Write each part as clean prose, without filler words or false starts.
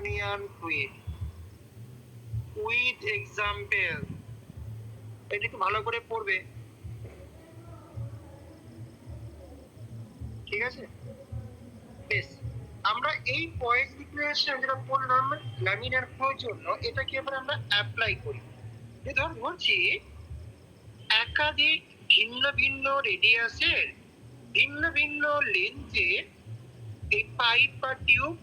Hamiltonian fluid with example. এটা একটু ভালো করে পড়বে, ঠিক আছে? বেশ, আমরা এই পয়েন্ট ইকুয়েশন যেটা পড়লাম ল্যামিনার ফ্লোর জন্য, এটাকে এবার আমরা অ্যাপ্লাই করি। যে ধর বলছি একাধিক ভিন্ন ভিন্ন রেডিয়াসের ভিন্ন ভিন্ন লেন্থে এই পাইপ বা টিউব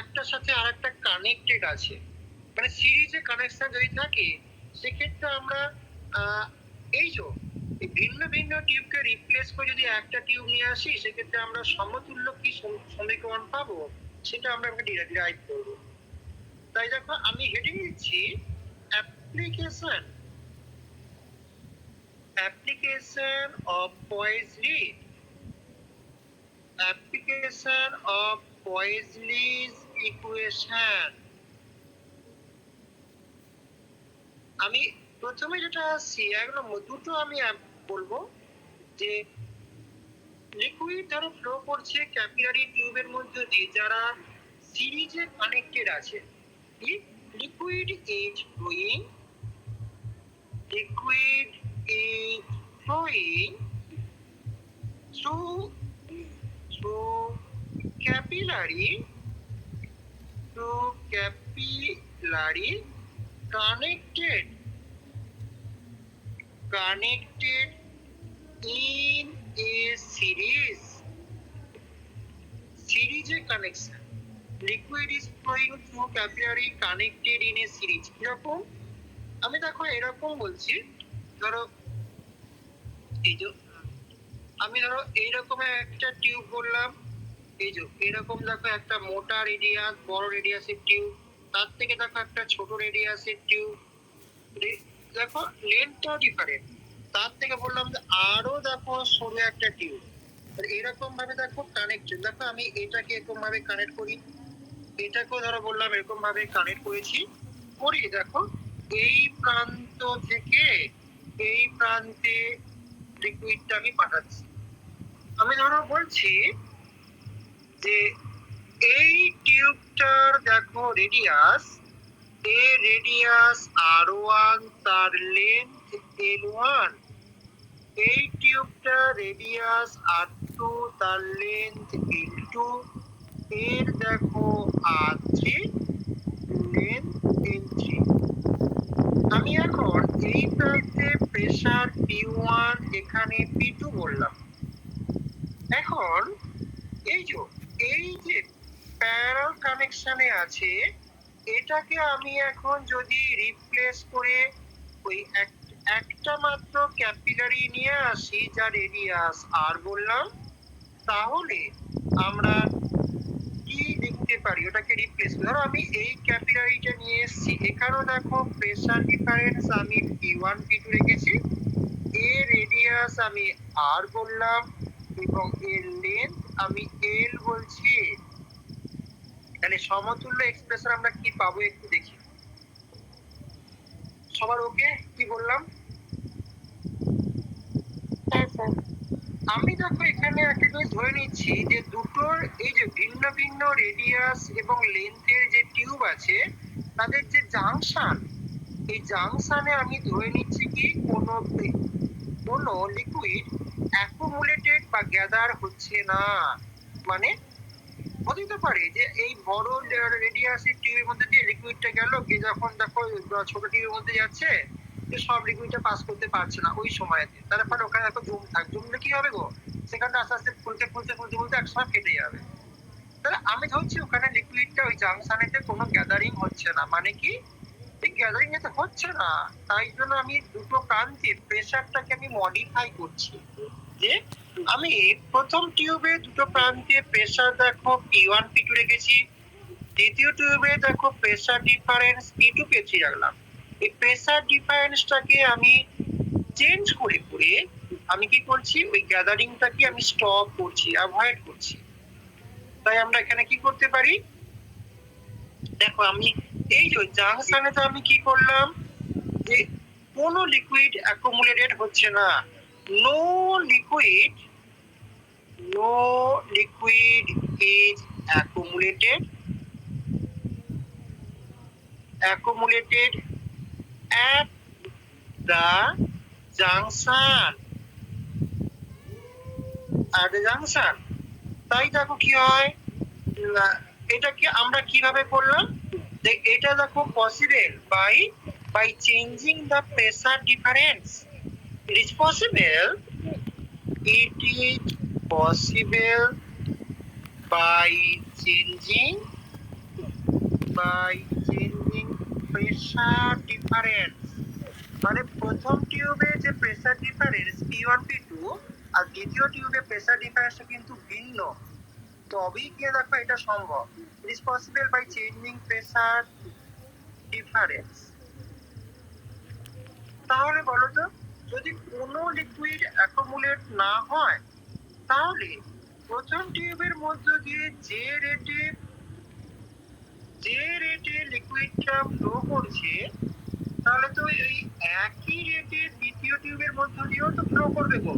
একটার সাথে আর একটা কানেক্টেড আছে, মানে সিরিজে কানেকশন যদি থাকে সেক্ষেত্রে আমরা এই যে ভিন্ন ভিন্ন টিউবকে রিপ্লেস করে যদি একটা টিউব নিয়ে আসি সেক্ষেত্রে আমরা সমতুল্য কি সমীকরণ পাবো সেটা আমরা ডিরাইভ করবো। তাই দেখো আমি হেডিং দিচ্ছি অ্যাপ্লিকেশন অফ পয়েজলিস ইকুয়েশন। আমি প্রথমে যেটা আসছি একদম দুটো আমি বলবো যে লিকুইড ধরো ফ্লো করছে ক্যাপিলারি টিউবের মধ্যে দিয়ে যারা সিরিজে কানেক্টেড আছে। Liquid is flowing through capillary connected in a series connection. Liquid is flowing through capillary connected in a series. এরকম আমি দেখো এরকম বলছি, ধরো এই যে আমি ধরো এইরকম একটা টিউব বললাম, এই যে এরকম দেখো একটা মোটা রেডিয়াস বড় রেডিয়াসের টিউব, তার থেকে দেখো একটা ছোট রেডিয়াসের টিউব, দেখো লেন্থটা ডিফারেন্ট, তার থেকে বললাম যে আরো দেখো সরু একটা টিউব, এরকম ভাবে দেখো কানেক্টেড। দেখো আমি এটাকে এরকম ভাবে কানেক্ট করি, এটাকেও ধরো বললাম এরকম ভাবে কানেক্ট করেছি, করি দেখো এই প্রান্ত থেকে এই প্রান্তে লিকুইডটা আমি পাঠাচ্ছি। আমি ধরো বলছি যে এই টিউবটার দেখো রেডিয়াস R1, তার লেন্থ L1, এই টিউবটার রেডিয়াস R2, তার লেন্থ L2, এর দেখো R3, লেন্থ L3। আমি এখন এই প্রান্তে প্রেসার P1, এখানে P2 বললাম। এখন এই যে প্যারালাল কানেকশনে আছে, এটাকে আমি এখন যদি রিপ্লেস করে ওই একটা মাত্র ক্যাপিলারি নিয়ে আসি যা রেডিয়াস আর বললাম, তাহলে আমরা কি লিখতে পারি ওটাকে রিপ্লেস। ধরো আমি এই ক্যাপিলারিটা নিয়ে এসেছি, এখানেও দেখো প্রেসার ডিফারেন্স আমি P1 P2 রেখেছি, এর রেডিয়াস আমি আর বললাম এবং এর লেন্থ আমি এল বলছি। তাহলে সমতুল্য এক্সপ্রেশন আমরা কি পাবো একটু দেখি। সবার ওকে কি বললাম? আমি দেখো এখানে একটা জিনিস ধরে নিচ্ছি যে দুটোর এই যে ভিন্ন ভিন্ন রেডিয়াস এবং লেন্থের যে টিউব আছে তাদের যে জাংশন, এই জাংশনে আমি ধরে নিচ্ছি কি কোনো লিকুইড অ্যাকুমুলেটেড বা গ্যাদার হচ্ছে না। মানে হতে পারে যে এই বড় রেডিয়াসের টিউবের মধ্যে দিয়ে লিকুইডটা গেল, গিয়ে যখন দেখো ছোট টিউবের মধ্যে যাচ্ছে যে সব লিকুইডটা পাস করতে পারছে না ওই সময়তে, তার ফলে ওখানে দেখো জমলে কি হবে গো, সেখানটা আস্তে আস্তে ফুলতে একসময় কেটে যাবে। তাহলে আমি ধরছি ওখানে লিকুইডটা ওই জাংশনেতে কোনো গ্যাদারিং হচ্ছে না। মানে কি গ্যাদারিং এতে হচ্ছে না, তাই জন্য আমি দুটো প্রান্তে প্রেসারটাকে আমি মডিফাই করছি। যে আমি প্রথম টিউবে দুটো প্রান্তে প্রেসার দেখো P1 P2 রেখেছি, দ্বিতীয় টিউবে দেখো প্রেসার ডিফারেন্স P2 P3 রাখলাম। এই প্রেসার ডিফারেন্সটাকে আমি চেঞ্জ করে করে আমি কি করছি, ওই গ্যাদারিংটাকে আমি স্টপ করছি, অ্যাভয়েড করছি। তাই আমরা এখানে কি করতে পারি, দেখো আমি এই যে জাংশনে তো আমি কি করলাম যে কোনো লিকুইড অ্যাকুমুলেটেড হচ্ছে না, no liquid is accumulated accumulated at the junction তাই দেখো কি হয়, এটা কি আমরা কিভাবে করলাম, এটা দেখো possible by changing the pressure difference. It is possible, it is possible by changing pressure difference। মানে প্রথম টিউবে যে প্রেসার ডিফারেন্স P1 P2 আর দ্বিতীয় টিউবে প্রেসার ডিফারেন্সটা কিন্তু ভিন্ন, তবেই গিয়ে দেখো এটা সম্ভব। It is possible by changing pressure difference. তাহলে বলো তো, যদি কোনো লিকুইড অ্যাকুমুলেট না হয়, তাহলে প্রথম টিউবের মধ্য দিয়ে যে রেটে লিকুইডটা ফ্লো করছে, তাহলে তো এই একই রেটে দ্বিতীয় টিউবের মধ্য দিয়েও তো ফ্লো করবে গো।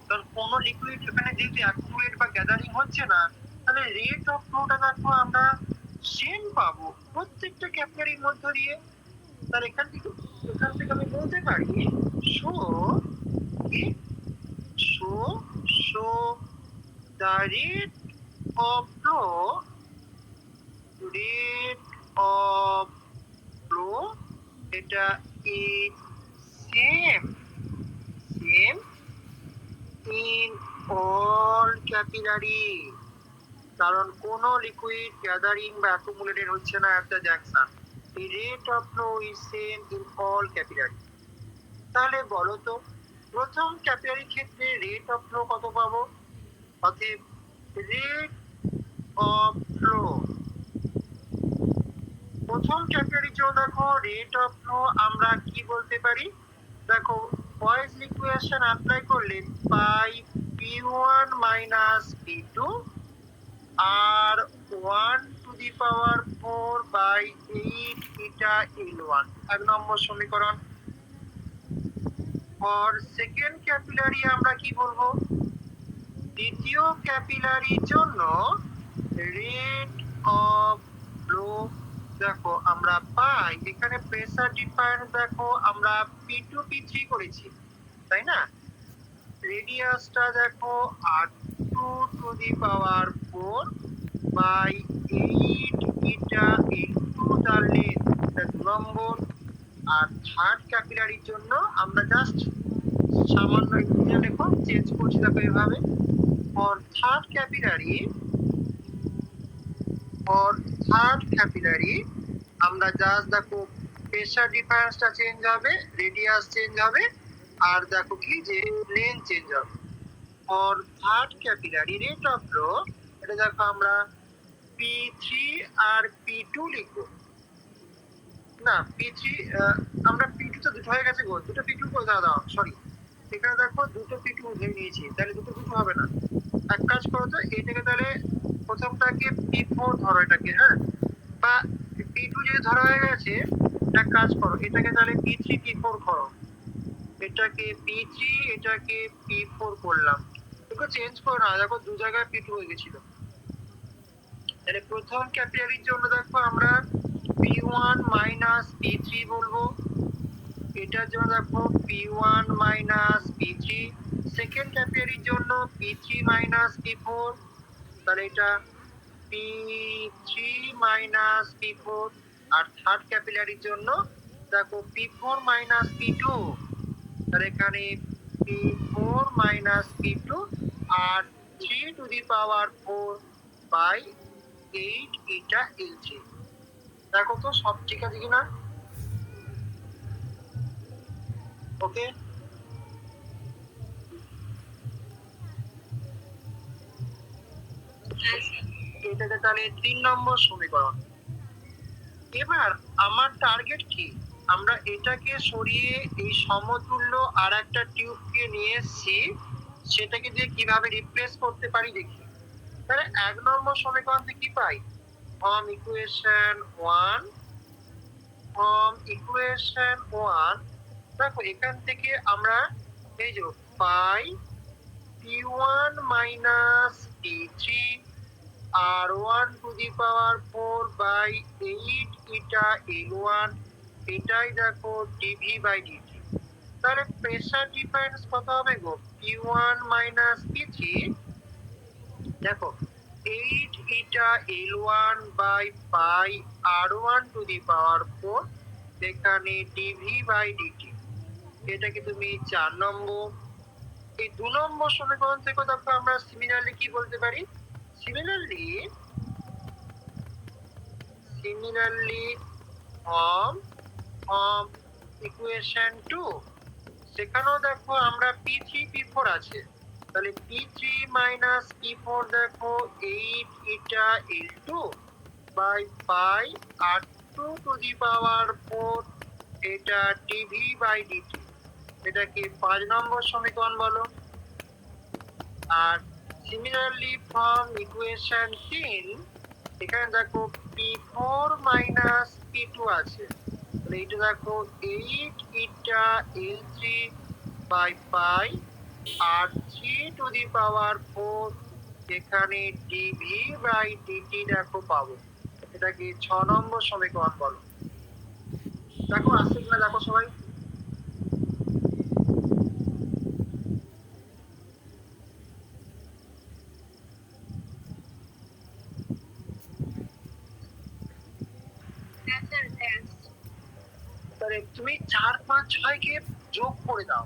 কারণ কোনো লিকুইড এখানে যেহেতু অ্যাকুমুলেট বা গ্যাদারিং হচ্ছে না, তাহলে রেট অফ ফ্লোটা দেখো আমরা সেম পাবো প্রত্যেকটা ক্যাপিলারির মধ্য দিয়ে। তাহলে এখান থেকে আমি বলতে পারি show the rate of flow এটা is same in all capillary। কারণ কোন লিকুইড গ্যাদারিং বা অ্যাকুমুলেটেড হচ্ছে না একটা junction. The rate of flow is same in all capillary। তাহলে বলো তো, প্রথম ক্যাপিলারি ক্ষেত্রে রেট অফ ফ্লো কত পাবো? অতএব রেট অফ ফ্লো প্রথম ক্যাপিলারির জন্য দেখো রেট অফ ফ্লো আমরা কি বলতে পারি, দেখো পয়েস ইকুয়েশন অ্যাপ্লাই করলে পাই P1 মাইনাস P2 আর 1 to the power 4 by 8 eta L1, এক নম্বর সমীকরণ। আর সেকেন্ড ক্যাপিলারি আমরা কি বলবো, দ্বিতীয় ক্যাপিলারির জন্য রেট অফ ফ্লো দেখো আমরা পাই, এখানে প্রেসার ডিফারেন্স দেখো আমরা P2 P3 করেছি, তাই না? রেডিয়াসটা দেখো R2 to the power 4 by 8 এটা ইনটু দ্য লেন্থ, এটা 2 নম্বর। আর থার্ড ক্যাপিলারির জন্য আমরা জাস্ট সামান্য একটু দেখো চেঞ্জ করছি দেখো এভাবে। ফর থার্ড ক্যাপিলারি আমরা জাস্ট দেখো প্রেসার ডিফারেন্সটা চেঞ্জ হবে, রেডিয়াস চেঞ্জ হবে, আর দেখো কি যে লেন্থ চেঞ্জ হবে। For third capillary rate of flow এটা দেখো আমরা P3 আর P2 লিখবো না, P3 আমরা P2 তো দুটো হয়ে গেছে গো, দুটো P2 করে দাও সরি, এখানে দেখো দুটো P2 ধরে নিয়েছি, তাহলে দুটো P2 হবে না। এক কাজ করো তো, এটাকে তাহলে প্রথমটাকে P4 ধরো এটাকে, হ্যাঁ, বা P2 যদি ধরা হয়ে গেছে, এক কাজ করো এটাকে তাহলে P3 P4 করো, এটাকে P3 এটাকে P4 করলাম, একটু চেঞ্জ করো না, দেখো দু জায়গায় P2 হয়ে গেছিল। তাহলে প্রথম ক্যাপিলারির জন্য দেখো আমরা P1 মাইনাস P3 বলবো, এটার জন্য দেখো P1 মাইনাস P3। সেকেন্ড ক্যাপিলারির জন্য P3 মাইনাস P4, তাহলে এটা P3 মাইনাস P4। আর থার্ড ক্যাপিলারির জন্য দেখো P4 মাইনাস P2, তাহলে এখানে P4 মাইনাস P2 আর 3 to the power 4 by 8 eta L3। দেখো তো সব ঠিক আছে কিনা? ওকে, এটাকে তাহলে 3 নম্বর সমীকরণ। এবার আমার টার্গেট কি, আমরা এটাকে সরিয়ে এই সমতুল্য আর একটা টিউবকে নিয়ে এসেছি, সেটাকে দিয়ে কিভাবে রিপ্লেস করতে পারি দেখি। তাহলে 1 নম্বর সমীকরণ থেকে কি পাই, ফ্রম ইকুয়েশন 1 দেখো এখান থেকে আমরা এই যে পাই P1 মাইনাস P3 আর 1 to the power 4 by 8 eta L1, এটাই দেখো ডিভি বাই ডিটি। তাহলে প্রেসার ডিফারেন্স কত হবে গো? P1 মাইনাস P3, দেখো 8 eta L1 by pi R1 to the power 4, এখানে ডিভি বাই ডিটি। এটাকে তুমি 4 নম্বর। এই 2 নম্বর সমীকরণ থেকে দেখো আমরা সিমিলারলি কি বলতে পারি? সিমিলারলি ফ্রম ইকুয়েশন 2, সেখানেও দেখো আমরা P3 P4 আছে, তাহলে P3 মাইনাস P4 দেখো 8 ইটা L2 by pi R2 to the power 4, এটা ডিভি বাই ডিটি। এটাকে 5 নম্বর সমীকরণ বলো। আর সিমিলারলি ফ্রম ইকুয়েশন 3, এখানে দেখো P4 মাইনাস P2 আছে, তাহলে এটা দেখো 8 ইটা L3 by pi R3 to the power 4, এখানে ডিভি বাই ডিটি দেখো পাবো। এটাকে 6 নম্বর সমীকরণ বলো। দেখো আসছে কিনা দেখো সবাই। তুমি 4 5 6 কে যোগ করে দাও।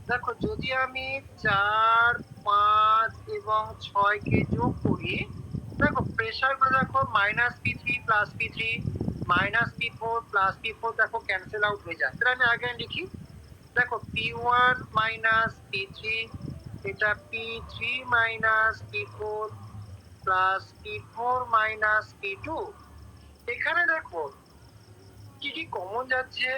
দেখো যদি আমি 4 5 এবং 6 কে যোগ করি, দেখো প্রেসার গুলো দেখো minus P3 plus P3 minus P4 plus P4 দেখো ক্যান্সেল আউট হয়ে যায়। তাহলে আমি আগে লিখি, দেখো P1 মাইনাস P3, এটা P3 minus P4 plus P4 minus P2। এখানে দেখো কি কি কমন যাচ্ছে,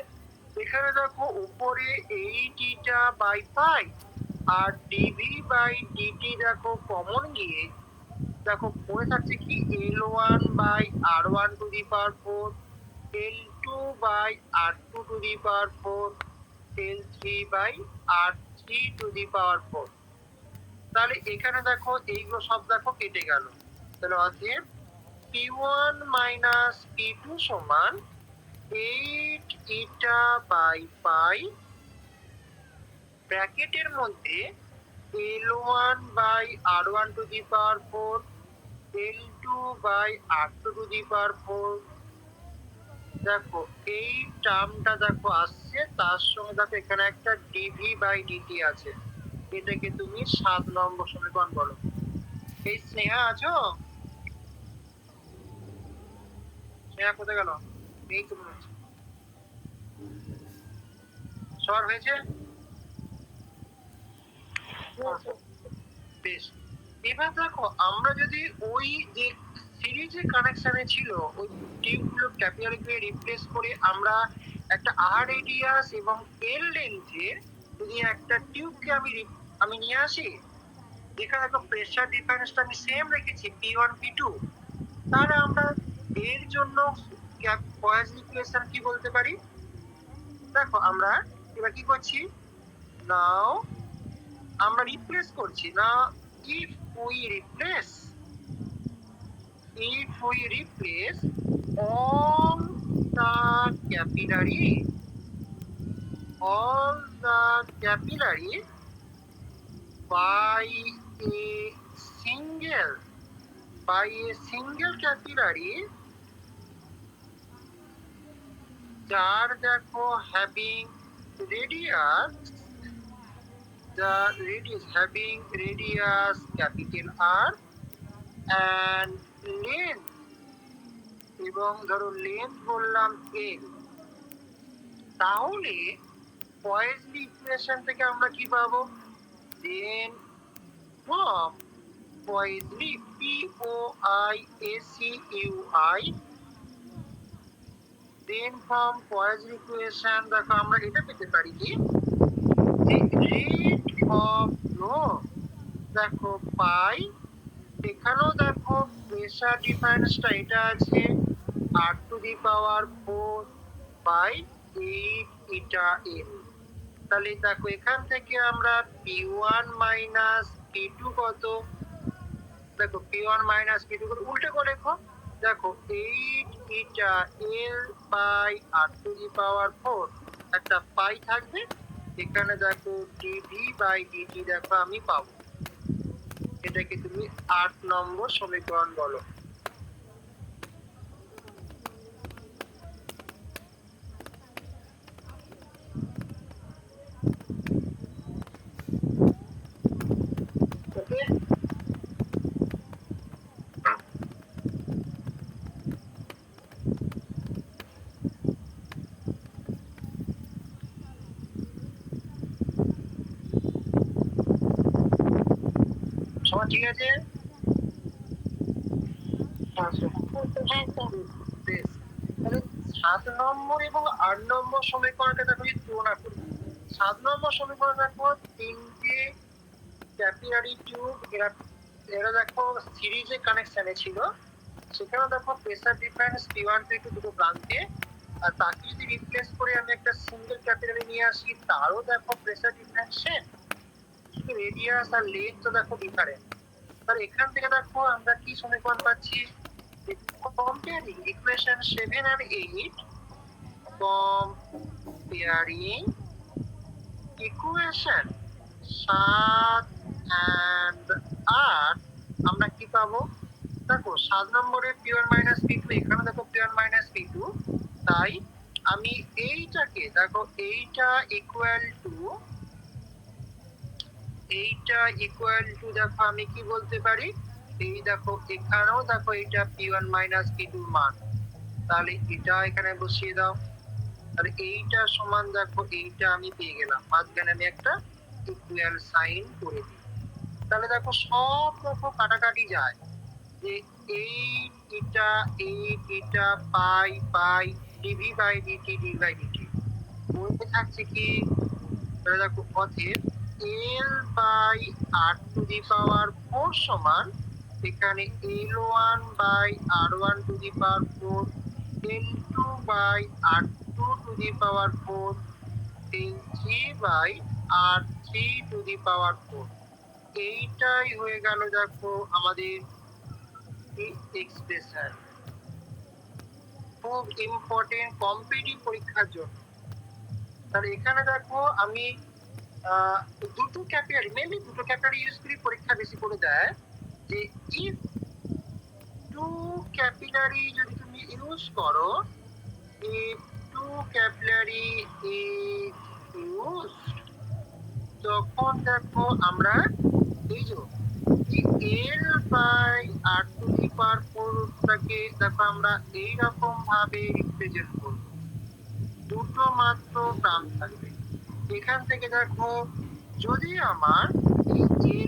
এখানে দেখো উপরে 8 ইটা বাই পাই আর ডিভি বাই ডিটি দেখো কমন গিয়ে দেখো পড়ে থাকছে কি L1 by R1 to the power 4, L2 by R2 to the power 4, L3 by R3 to the power 4। তাহলে এখানে দেখো এইগুলো সব দেখো কেটে গেল। তাহলে অতএব P1 মাইনাস P2 সমান 8 ইটা বাই পাই ব্র্যাকেটের মধ্যে L1 by R1 to the power 4, L2 by R2 to the power 4। দেখো এই টার্মটা দেখো আসছে, তার সঙ্গে দেখো এখানে একটা ডিভি বাই ডিটি আছে, এটাকে তুমি 7 নম্বর সমীকরণ বলো। এই স্নেহা আছো? স্নেহা কোথায় গেল? এই তো সর হয়েছে। বেশ, এবার দেখো আমরা যদি ওই যে সিরিজের কানেকশনে ছিল ওই টিউবগুলো ক্যাপিলারিকে রিপ্লেস করে আমরা একটা আর রেডিয়াস এবং এল লেন্থের যদি একটা টিউবকে আমি নিয়ে আসি, যেখানে দেখো প্রেসার ডিফারেন্সটা আমি সেম রেখেছি P1 P2, তাহলে আমরা এর জন্য পয়েজ ইকুয়েশন কি বলতে পারি? দেখো আমরা এবার কি করছি, নাও আমরা রিপ্লেস করছি না। if we replace all the capillary by a single capillary যার দেখো having radius capital R and length, এবং ধরো লেন্থ বললাম L, তাহলে পয়েজলি ইকুয়েশন থেকে আমরা কি পাবো? Then from Poiseuille POIACUI, then from Poiseuille equation দেখো আমরা এটা পেতে পারি কি রেট অফ ফ্লো দেখো পাই, এখানেও দেখো প্রেসার ডিফারেন্সটা এটা আছে R to the power 4 by 8 eta L। তাহলে দেখো এখান থেকে আমরা P1 মাইনাস P2 কত, দেখো P1 মাইনাস P2 কত উল্টে করে লেখো, দেখো 8 ইটা L বাই r⁴ একটা পাই থাকবে, এখানে দেখো dv বাই dt দেখো আমি পাবো। এটাকে তুমি 8 নম্বর সমীকরণ বলো। ওকে, সবার ঠিক আছে? বেশ, তাহলে 7 নম্বর এবং 8 নম্বর সমীকরণটা দেখো যদি তুলনা করি। 7 নম্বর সমীকরণ দেখো তিনটে ক্যাপিলারি টিউব, এরা দেখো সিরিজে কানেকশনে ছিল, সেখানে দেখো প্রেসার ডিফারেন্স P1 P2 দুটো প্রান্তে, আর তাকে যদি রিপ্লেস করে আমি একটা সিঙ্গেল ক্যাপিলারি নিয়ে আসি, তারও দেখো প্রেসার ডিফারেন্স সেম, শুধু রেডিয়াস আর লেন্থ তো দেখো ডিফারেন্ট। তাহলে এখান থেকে দেখো আমরা কি সমীকরণ পাচ্ছি, কম্পেয়ারিং ইকুয়েশন 7 আর 8, কম্পেয়ারিং ইকুয়েশন 7 and 8 আমরা কি পাবো, দেখো 7 নম্বরে P1 - P2, এখানে দেখো P1 - P2, তাই আমি এইটাকে দেখো এইটা ইকুয়াল টু দেখো আমি কি বলতে পারি, এই দেখো এখানেও দেখো এটা P1 - P2 মান, তাহলে এটা এখানে বসিয়ে দাও, তাহলে এইটা সমান দেখো এইটা আমি পেয়ে গেলাম, মাঝখানে আমি একটা ইকুয়াল সাইন করে দিই। তাহলে দেখো সব দেখো কাটাকাটি যায়, যে এই এটা পাই পাই dv by dt dv by dt মধ্যে থাকছে কি, তাহলে দেখো অতএব L বাই r⁴ সমান এখানে L1 by r1⁴, L2 by r2⁴, L3 by r3⁴। এইটাই হয়ে গেল দেখো আমাদের এক্সপ্রেশন, খুব ইম্পর্টেন্ট কম্পিটিটিভ পরীক্ষার জন্য। তাহলে এখানে দেখো আমি দুটো ক্যাপিলারি, মেনলি দুটো ক্যাপিলারি ইউজ করি, পরীক্ষা বেশি করে দেয় যে ইফ টু ক্যাপিলারি যদি তুমি ইউজ করো, if two capillary is use, তখন দেখো আমরা এই যে L বাই r⁴টাকে দেখো আমরা এইরকম ভাবে রিপ্রেজেন্ট করব, দুটো মাত্র টার্ম থাকবে। এখান থেকে দেখো যদি আমার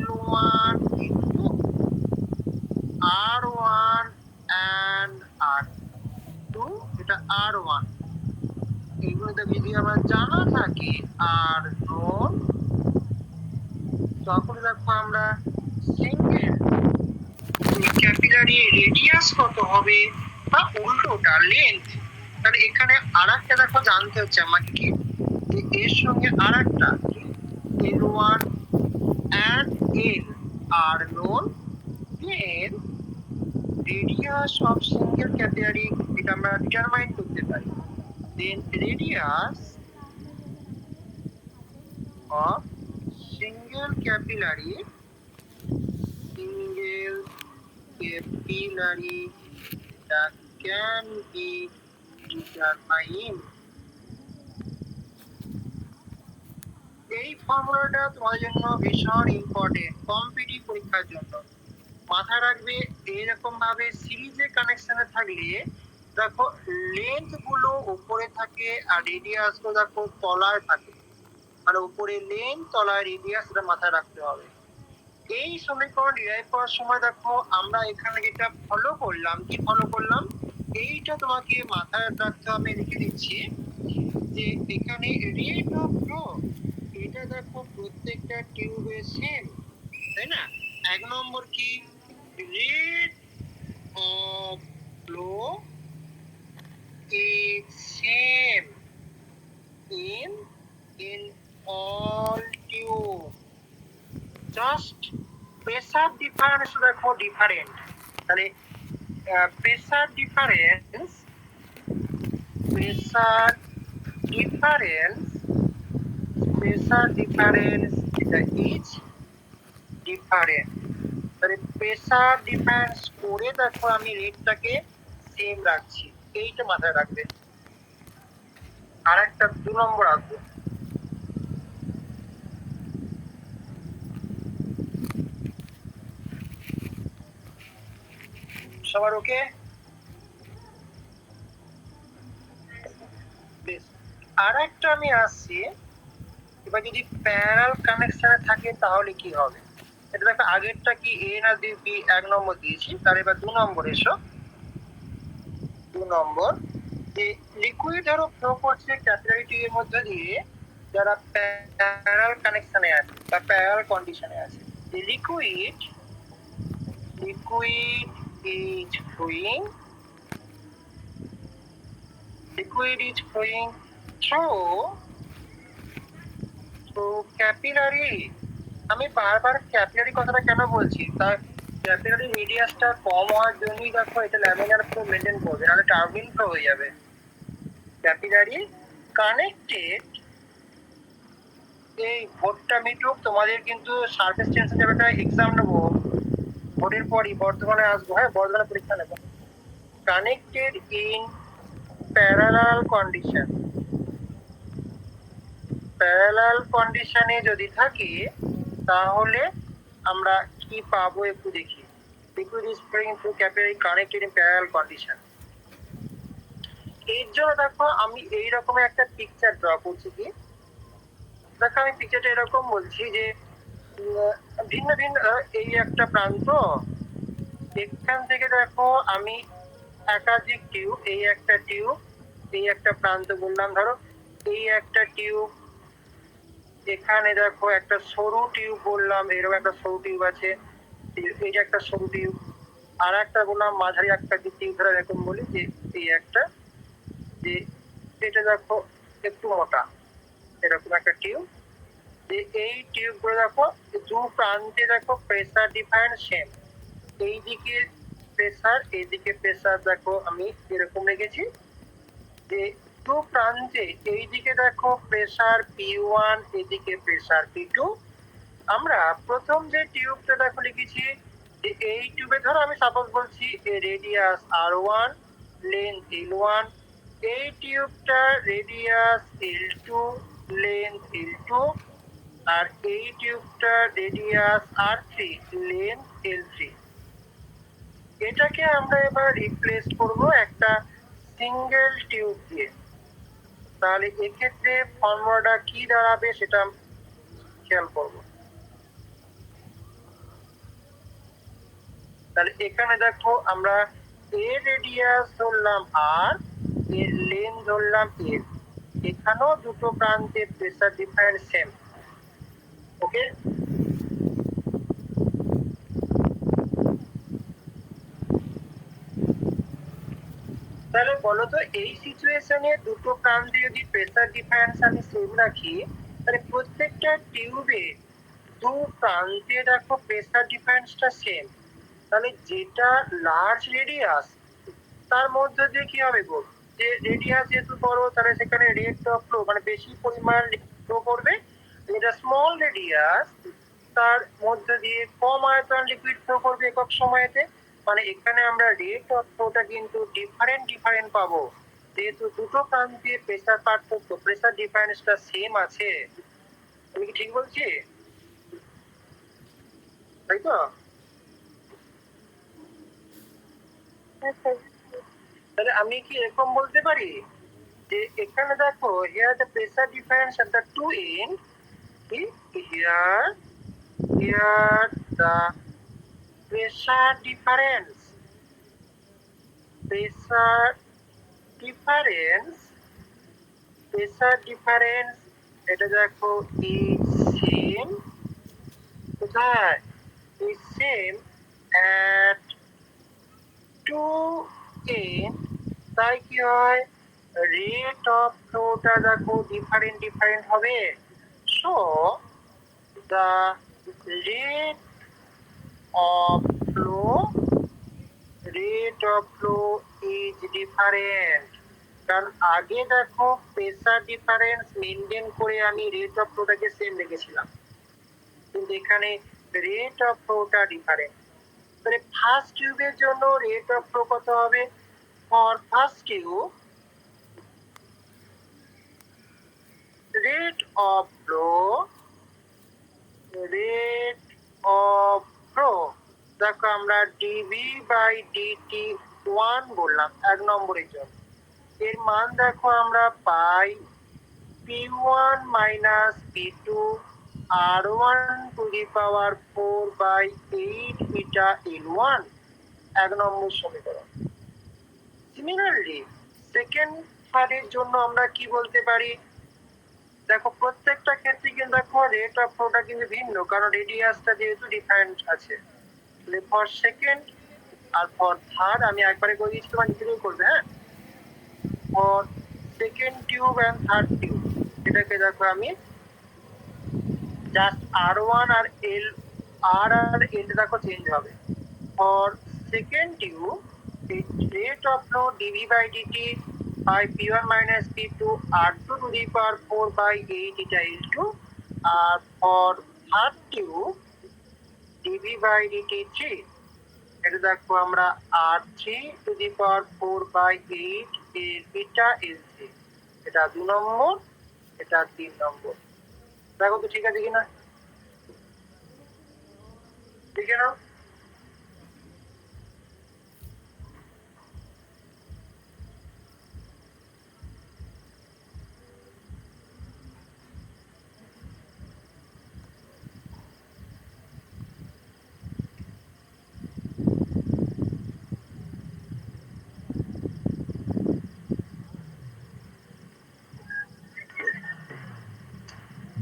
L1 into R1 and R2, এটা R1, এগুলো যদি আমার জানা থাকে আর নোন, তখন দেখো আমরা সিঙ্গেল ক্যাপিলারি রেডিয়াস কত হবে বা উল্টোটা লেন্থ, তাহলে এখানে আরেকটা দেখো জানতে হচ্ছে আমাকে কি, এর সঙ্গে আরেকটা L1 and L are known, then radius of single capillary, এটা আমরা ডিটারমাইন করতে পারি, then radius of single capillary that can be determined, এই ফর্মুলাটা তোমাদের জন্য ভীষণ ইম্পর্টেন্ট কম্পিটিটিভ পরীক্ষার জন্য। মাথায় রাখবে এইরকম ভাবে সিরিজে কানেকশনে থাকলে দেখো লেন্থ গুলো উপরে থাকে আর রেডিয়াস গুলো দেখো তলায় থাকে, মানে উপরে লেন্থ তলায় রেডিয়াস, এটা মাথায় রাখতে হবে। এই সমীকরণ ডিরাইভ করার সময় দেখো আমরা এখানে যেটা ফলো করলাম, কি ফলো করলাম, এইটা তোমাকে মাথায় রাখতে হবে, লিখে দিচ্ছি যে এখানে রেট অফ ফ্লো, এটা দেখো প্রত্যেকটা টিউবে সেম, তাই না? এক নম্বর কি, rate of flow is same in all tube, just pressure difference দেখো ডিফারেন্ট। তাহলে pressure difference pressure difference pressure difference এটা ইজ ডিফারেন্ট। তাহলে প্রেসার ডিফারেন্স করে দেখো আমি রেটটাকে সেম রাখছি, এইটা মাথায় রাখবে। আর একটা 2 নম্বর আসবে, সবার ওকে? বেশ, আর একটা আমি আসছি, এবার যদি প্যারাল কানেকশনে থাকে তাহলে কি হবে? এটা দেখো আগেরটা কি এ না বি, 1 নম্বর দিয়েছি, তার এবার 2 নম্বর এসো। 2 নম্বর যে লিকুইড ধরো ফ্লো করছে ক্যাপিলারি টিউবের মধ্যে দিয়ে, যারা প্যারাল কানেকশনে আছে বা প্যারাল কন্ডিশনে আছে। The liquid is flowing through capillary। আমি বারবার ক্যাপিলারি কথাটা কেন বলছি, তার ক্যাপিলারি রেডিয়াসটা কম হওয়ার জন্যই দেখো এটা ল্যামিনার ফ্লো মেনটেন করবে, নাহলে টার্বিন ফ্লো হয়ে যাবে। ক্যাপিলারি কানেক্টেড, এই ভোটটা মিটুক, তোমাদের কিন্তু সারফেস টেনশন যাবে একটা এক্সাম নেবো ভোটের পরই, বর্ধমানে আসবো, হ্যাঁ বর্ধমানে পরীক্ষা নেবো। Connected in parallel condition, parallel কন্ডিশনে যদি থাকি তাহলে আমরা কি পাবো একটু দেখি। Liquid is flowing through capillary connected in parallel condition. এর জন্য দেখো আমি এই রকমের একটা পিকচার ড্র করছি। কি দেখো আমি পিকচারটা এরকম বলছি যে ভিন্ন ভিন্ন, এই একটা প্রান্ত, এখান থেকে দেখো আমি একাধিক টিউব, এই একটা টিউব, এই একটা প্রান্ত বললাম, ধরো এই একটা টিউব, এখানে দেখো একটা সরু টিউব বললাম, এরকম একটা সরু টিউব আছে, এই যে একটা সরু টিউব, আর একটা বললাম মাঝারি একটা টিউব, ধরো এরকম বলি যে এই একটা, যে এটা দেখো একটু মোটা, এরকম একটা টিউব। যে এই টিউব গুলো দেখো দু প্রান্তে দেখো প্রেসার ডিফারেন্স সেম, এইদিকে প্রেসার এইদিকে প্রেসার দেখো আমি এরকম রেখেছি, যে দু প্রান্তে এইদিকে দেখো প্রেসার P1, এদিকে প্রেসার P2। আমরা প্রথম যে টিউবটা দেখো লিখেছি, যে এই টিউবে ধরো আমি সাপোজ বলছি রেডিয়াস R1, লেন্থ L1, এই টিউবটা রেডিয়াস L2, লেন্থ L2, আর এই টিউবটা রেডিয়াস R3, লেন্থ L3। এটাকে আমরা এবার রিপ্লেস করব একটা সিঙ্গেল টিউব দিয়ে। তাহলে এক্ষেত্রে ফর্মুলাটা কি দাঁড়াবে সেটা খেয়াল করব। তাহলে এখানে দেখো আমরা এর রেডিয়াস ধরলাম আর, এর লেন্থ ধরলাম এর, এখানেও দুটো প্রান্তে প্রেসার ডিফারেন্স সেম। ওকে, তাহলে বলো তো এই সিচুয়েশনে দুটো প্রান্তে যদি প্রেসার ডিফারেন্স আমি সেম রাখি, তাহলে প্রত্যেকটা টিউবে দু প্রান্তে দেখো প্রেসার ডিফারেন্সটা সেম, তাহলে যেটা লার্জ রেডিয়াস তার মধ্যে দিয়ে কি হবে গো, যে রেডিয়াস যেহেতু বড় তাহলে সেখানে রেট অফ ফ্লো মানে বেশি পরিমাণ ফ্লো করবে, যেটা স্মল রেডিয়াস তার মধ্যে দিয়ে কম আয়তন লিকুইড ফ্লো করবে একক সময়েতে। মানে এখানে আমরা রেট অফ ফ্লোটা কিন্তু ডিফারেন্ট পাবো, যেহেতু দুটো প্রান্তে প্রেসার পার্থক্য, প্রেসার ডিফারেন্সটা সেম আছে। আমি কি ঠিক বলছি? তাই তো? তাহলে আমি কি এরকম বলতে পারি যে এখানে দেখো here the pressure difference at the two end, here the pressure difference এটা দেখো is same, কোথায় is same at 2n। তাই কি হয়, রেট অফ ফ্লোটা দেখো ডিফারেন্ট হবে। So the rate of flow rate of flow is different. কারণ আগে দেখো প্রেসার ডিফারেন্স মেনটেন করে আমি রেট অফ ফ্লোটাকে সেম রেখেছিলাম, কিন্তু এখানে রেট অফ ফ্লোটা ডিফারেন্ট। তাহলে ফার্স্ট টিউবের জন্য রেট অফ ফ্লো কত হবে? For first tube rate of flow দেখো আমরা ডিভি বাই ডিটি 1 বললাম এক নম্বরের জন্য। এর মান দেখো আমরা পাই P1 minus P2 R1 to the power 4 by 8 beta N1 এক নম্বর সমীকরণ। সিমিলারলি সেকেন্ড পার্টের জন্য আমরা কি বলতে পারি? দেখো প্রত্যেকটা ক্ষেত্রে কিন্তু দেখো রেট অফ ফ্লোটা কিন্তু ভিন্ন, কারণ রেডিয়াসটা যেহেতু ডিফারেন্ট আছে। ফর সেকেন্ড আর ফর থার্ড আমি একবারে করে দিচ্ছি, তোমার নিজেরাই করবে। হ্যাঁ, for second tube and third tube এটাকে দেখো আমি জাস্ট R1 আর L আর L দেখো চেঞ্জ হবে। For second tube rate of flow dV by dt by P1 minus P2 R2 to the power 4 by 8 eta L2, আর for third tube dV by dt 3, এটা দেখো আমরা R3 to the power 4 by 8 eta L3, এটা 2 নম্বর, এটা 3 নম্বর। দেখো তো ঠিক আছে কিনা, ঠিক আছে?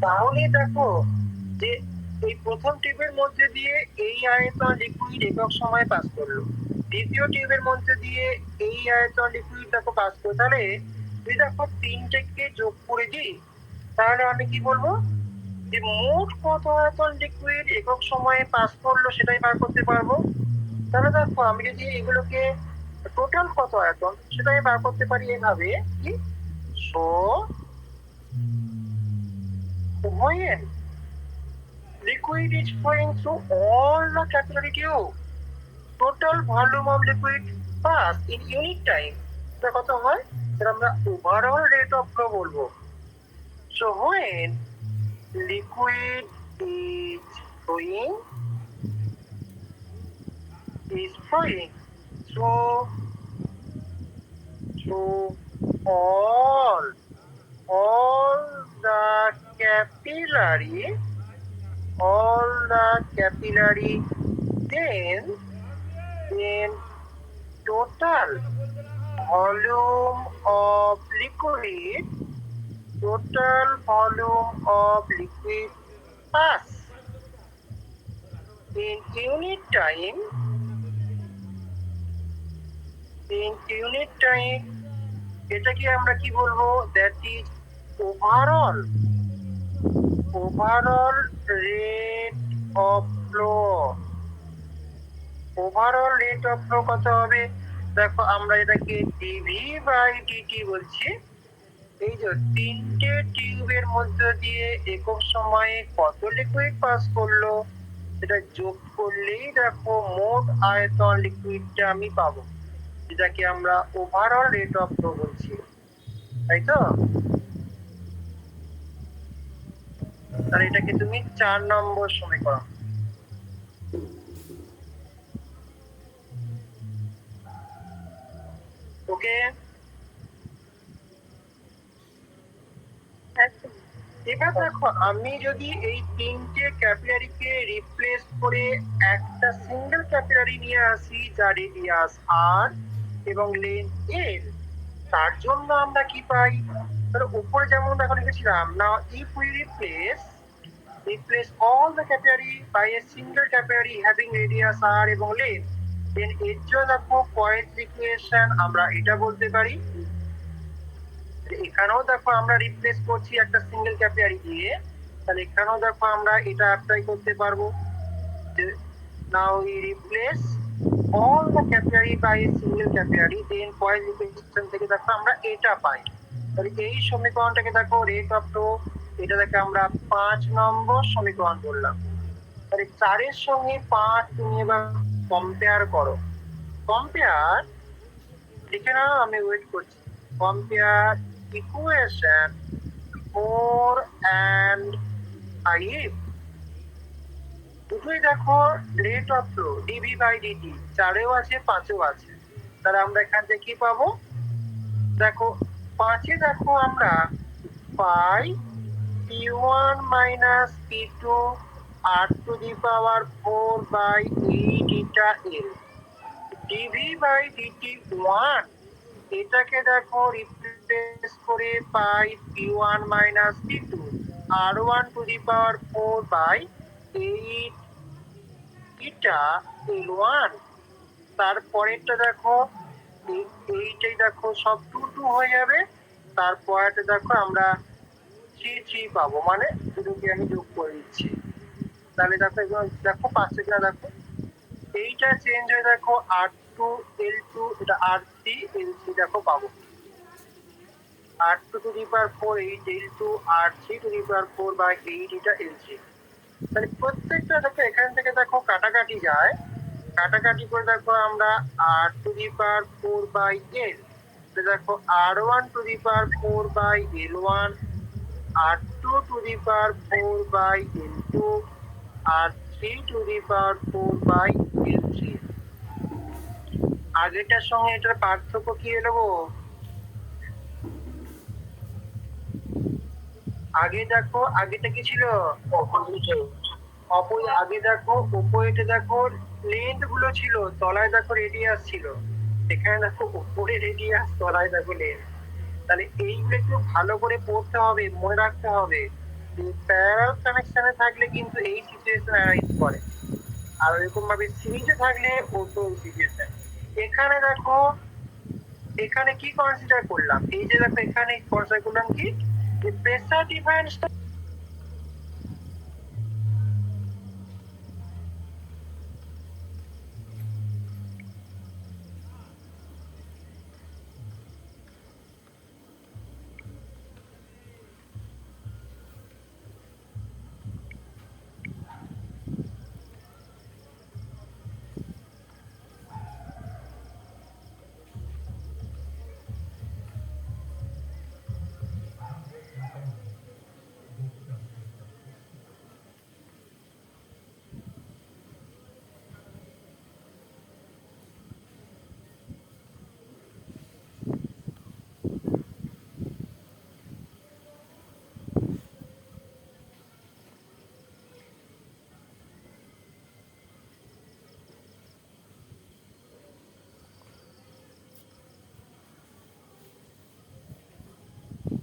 তাহলে দেখো যে এই প্রথম টিউবের মধ্যে দিয়ে এই আয়তন লিকুইড একক সময় পাস করলো, দ্বিতীয় টিউবের মধ্যে দিয়ে এই আয়তন লিকুইড দেখো পাস করলো। তাহলে তুই দেখো তিনটেকে যোগ করে দিই, তাহলে আমি কি বলবো যে মোট কত আয়তন লিকুইড একক সময়ে পাস করলো সেটাই বার করতে পারবো। তাহলে দেখো আমি যদি এগুলোকে টোটাল কত আয়তন সেটাই বার করতে পারি এভাবে কি, so when liquid is flowing through all the capillary tube, total volume of liquid pass in unit time এটা কত হয়? এটা আমরা ওভারঅল রেট অফ ফ্লো বলবো। So when liquid is flowing through all the capillary, then total volume of liquid pass in unit time এটাকে আমরা কি বলবো? That is overall rate of flow. Overall rate of flow কত হবে? দেখো আমরা এটাকে ডিভি বাই ডিটি বলছি। এই যে তিনটে টিউবের মধ্যে দিয়ে একক সময়ে কত লিকুইড পাস করলো এটা যোগ করলেই দেখো মোট আয়তন লিকুইডটা আমি পাবো, যেটাকে আমরা ওভারঅল রেট অফ ফ্লো বলছি, তাই তো? তাহলে এটাকে তুমি 4 নম্বর সমীকরণ। ওকে, এবার দেখো আমি যদি এই তিনটে ক্যাপিলারিকে রিপ্লেস করে একটা সিঙ্গেল ক্যাপিলারি নিয়ে আসি যার রেডিয়াস আর এবং লেন্থ এল, তার জন্য আমরা কি পাই? তাহলে উপরে যেমন দেখো লিখেছিলাম, নাও if we replace all the capillary by a single capillary having radius r এবং length, then এর জন্য দেখো পয়েন্ট ইকুয়েশন আমরা এটা বলতে পারি। এখানেও দেখো আমরা রিপ্লেস করছি একটা সিঙ্গেল ক্যাপিলারি দিয়ে, তাহলে এখানেও দেখো আমরা এটা অ্যাপ্লাই করতে পারবো। Now we replace all the capillary by a single capillary, then coil equation থেকে দেখো আমরা এটা পাই। তাহলে এই সমীকরণটাকে দেখো রেট অফ ফ্লো, এটা দেখে আমরা 5 নম্বর সমীকরণ বললাম। তাহলে 4-এর সঙ্গে 5 তুমি এবার কম্পেয়ার করো। কম্পেয়ার লিখে নাও, আমি ওয়েট করছি। কম্পেয়ার ইকুয়েশন 4 and 5, দুটোই দেখো rate of flow dv by dt 4-এও আছে 5-এও আছে। তাহলে আমরা এখান থেকে কি পাবো? দেখো 5-এ দেখো আমরা পাই P1 minus P2 R to the power 4 by 8 eta L dV by dt 1, এটাকে দেখো রিপ্লেস করে পাই P1 minus P2 R1 to the power 4 by 8 eta L1। তারপরেরটা দেখো এইটাই দেখো সব 2 2 হয়ে যাবে। তারপরেরটা দেখো আমরা 3 3 পাবো, মানে দুটোকে আমি যোগ করে দিচ্ছি। তাহলে দেখো এগুলো দেখো পাচ্ছে কিনা দেখো, এইটা চেঞ্জ হয়ে দেখো R2 L2, এটা R3 L3 দেখো পাবো। R2 to the power 4 8 L2 R3 to the power 4 by 8 eta L3। তাহলে প্রত্যেকটা দেখো এখান থেকে দেখো কাটাকাটি যায়, কাটাকাটি করে দেখো আমরা R to the power 4 by L, দেখো R1 to the power 4 by L1, R2 to the power 4 by L2, R3 to the power 4 by L3। আগেটার সঙ্গে এটার পার্থক্য কি হলো? আগে দেখো আগেটা কি ছিল? আগে দেখো উপরে দেখো লেন্থ গুলো ছিল, তলায় দেখো রেডিয়াস ছিল। এখানে দেখো উপরে রেডিয়াস, তলায় দেখো লেন্থ। তাহলে এইগুলো একটু ভালো করে পড়তে হবে, মনে রাখতে হবে। প্যারালাল কানেকশনে থাকলে কিন্তু এই সিচুয়েশন অ্যারাইজ করে, আর এরকম ভাবে সিরিজে থাকলে ওটো সিচুয়েশন। এখানে দেখো এখানে কি কনসিডার করলাম? এই যে দেখো এখানে কনসিডার করলাম কি, প্রেসার ডিফারেন্স।